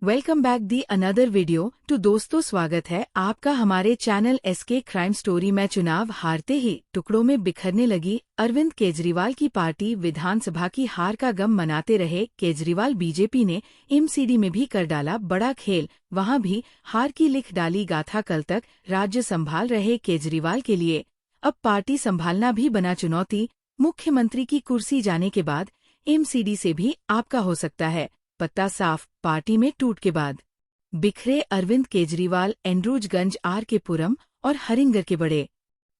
Welcome back the another video तो दोस्तों स्वागत है आपका हमारे चैनल एसके क्राइम स्टोरी में। चुनाव हारते ही टुकड़ों में बिखरने लगी अरविंद केजरीवाल की पार्टी। विधानसभा की हार का गम मनाते रहे केजरीवाल। बीजेपी ने एमसीडी में भी कर डाला बड़ा खेल, वहां भी हार की लिख डाली गाथा। कल तक राज्य संभाल रहे केजरीवाल के लिए अब पार्टी संभालना भी बना चुनौती। मुख्यमंत्री की कुर्सी जाने के बाद एमसीडी से भी आपका हो सकता है पत्ता साफ। पार्टी में टूट के बाद बिखरे अरविंद केजरीवाल। एंड्रूजगंज, आर के पुरम और हरिंगर के बड़े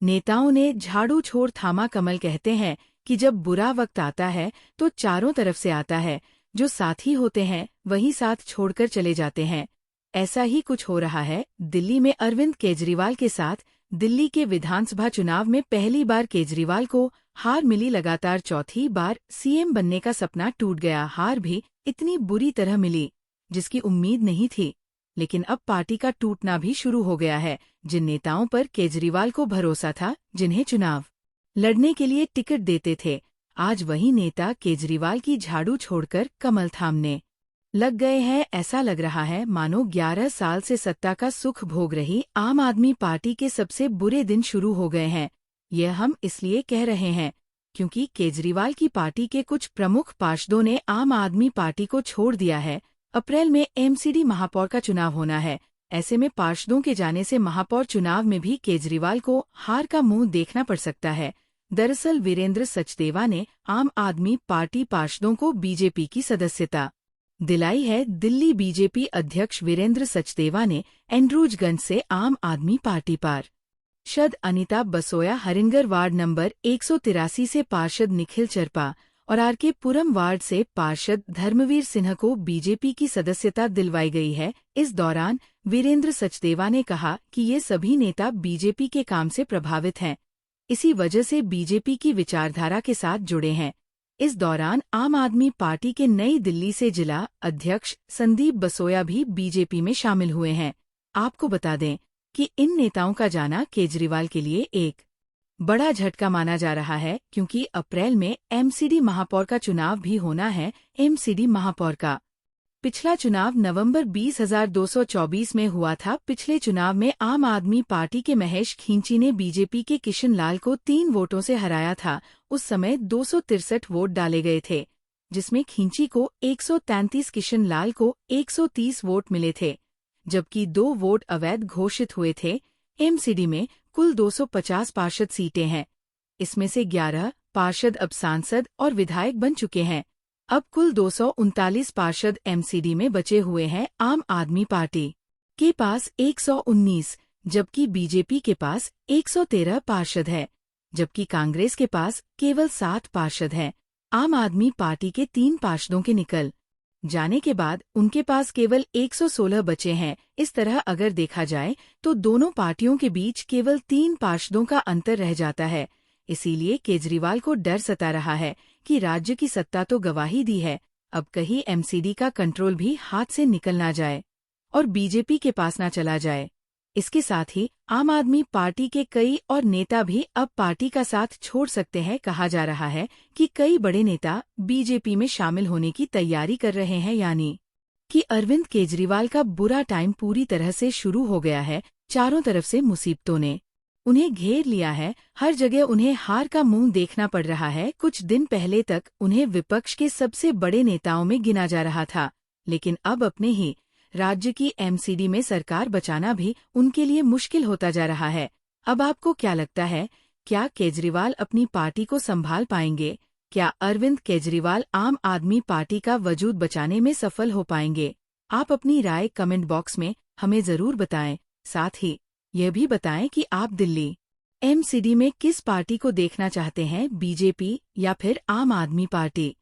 नेताओं ने झाड़ू छोड़ थामा कमल। कहते हैं कि जब बुरा वक्त आता है तो चारों तरफ से आता है, जो साथी होते हैं वही साथ छोड़कर चले जाते हैं। ऐसा ही कुछ हो रहा है दिल्ली में अरविंद केजरीवाल के साथ। दिल्ली के विधानसभा चुनाव में पहली बार केजरीवाल को हार मिली। लगातार चौथी बार सीएम बनने का सपना टूट गया। हार भी इतनी बुरी तरह मिली जिसकी उम्मीद नहीं थी, लेकिन अब पार्टी का टूटना भी शुरू हो गया है। जिन नेताओं पर केजरीवाल को भरोसा था, जिन्हें चुनाव लड़ने के लिए टिकट देते थे, आज वही नेता केजरीवाल की झाड़ू छोड़कर कमल थामने लग गए हैं। ऐसा लग रहा है मानो 11 साल से सत्ता का सुख भोग रही आम आदमी पार्टी के सबसे बुरे दिन शुरू हो गए हैं। यह हम इसलिए कह रहे हैं क्योंकि केजरीवाल की पार्टी के कुछ प्रमुख पार्षदों ने आम आदमी पार्टी को छोड़ दिया है। अप्रैल में एमसीडी महापौर का चुनाव होना है। ऐसे में पार्षदों के जाने से महापौर चुनाव में भी केजरीवाल को हार का मुंह देखना पड़ सकता है। दरअसल वीरेंद्र सचदेवा ने आम आदमी पार्टी पार्षदों को बीजेपी की सदस्यता दिलाई है। दिल्ली बीजेपी अध्यक्ष वीरेंद्र सचदेवा ने एंड्रूजगंज से आम आदमी पार्टी पार्षद अनिता बसोया, हरिंगर वार्ड नंबर 183 से पार्षद निखिल चरपा और आर के पुरम वार्ड से पार्षद धर्मवीर सिन्हा को बीजेपी की सदस्यता दिलवाई गई है। इस दौरान वीरेंद्र सचदेवा ने कहा कि ये सभी नेता बीजेपी के काम से प्रभावित हैं, इसी वजह से बीजेपी की विचारधारा के साथ जुड़े हैं। इस दौरान आम आदमी पार्टी के नई दिल्ली से जिला अध्यक्ष संदीप बसोया भी बीजेपी में शामिल हुए हैं। आपको बता दें कि इन नेताओं का जाना केजरीवाल के लिए एक बड़ा झटका माना जा रहा है, क्योंकि अप्रैल में एमसीडी महापौर का चुनाव भी होना है। एमसीडी महापौर का पिछला चुनाव नवंबर 20,224 में हुआ था। पिछले चुनाव में आम आदमी पार्टी के महेश खींची ने बीजेपी के किशन लाल को 3 वोटों से हराया था। उस समय 263 वोट डाले गए थे, जिसमें खींची को 133, किशन लाल को 130 वोट मिले थे, जबकि 2 वोट अवैध घोषित हुए थे। एमसीडी में कुल 250 पार्षद सीटें हैं, इसमें से 11 पार्षद अब सांसद और विधायक बन चुके हैं। अब कुल 239 पार्षद एमसीडी में बचे हुए हैं। आम आदमी पार्टी के पास 119, जबकि बीजेपी के पास 113 पार्षद है, जबकि कांग्रेस के पास केवल 7 पार्षद हैं। आम आदमी पार्टी के 3 पार्षदों के निकल जाने के बाद उनके पास केवल 116 बचे हैं। इस तरह अगर देखा जाए तो दोनों पार्टियों के बीच केवल 3 पार्षदों का अंतर रह जाता है। इसीलिए केजरीवाल को डर सता रहा है कि राज्य की सत्ता तो गवाही दी है, अब कहीं एमसीडी का कंट्रोल भी हाथ से निकल ना जाए और बीजेपी के पास ना चला जाए। इसके साथ ही आम आदमी पार्टी के कई और नेता भी अब पार्टी का साथ छोड़ सकते हैं। कहा जा रहा है कि कई बड़े नेता बीजेपी में शामिल होने की तैयारी कर रहे हैं, यानी कि अरविंद केजरीवाल का बुरा टाइम पूरी तरह से शुरू हो गया है। चारों तरफ से मुसीबतों ने उन्हें घेर लिया है, हर जगह उन्हें हार का मुंह देखना पड़ रहा है। कुछ दिन पहले तक उन्हें विपक्ष के सबसे बड़े नेताओं में गिना जा रहा था, लेकिन अब अपने ही राज्य की एमसीडी में सरकार बचाना भी उनके लिए मुश्किल होता जा रहा है। अब आपको क्या लगता है, क्या केजरीवाल अपनी पार्टी को संभाल पाएंगे? क्या अरविंद केजरीवाल आम आदमी पार्टी का वजूद बचाने में सफल हो पाएंगे? आप अपनी राय कमेंट बॉक्स में हमें जरूर बताएं। साथ ही यह भी बताएं कि आप दिल्ली एमसीडी में किस पार्टी को देखना चाहते हैं, बीजेपी या फिर आम आदमी पार्टी।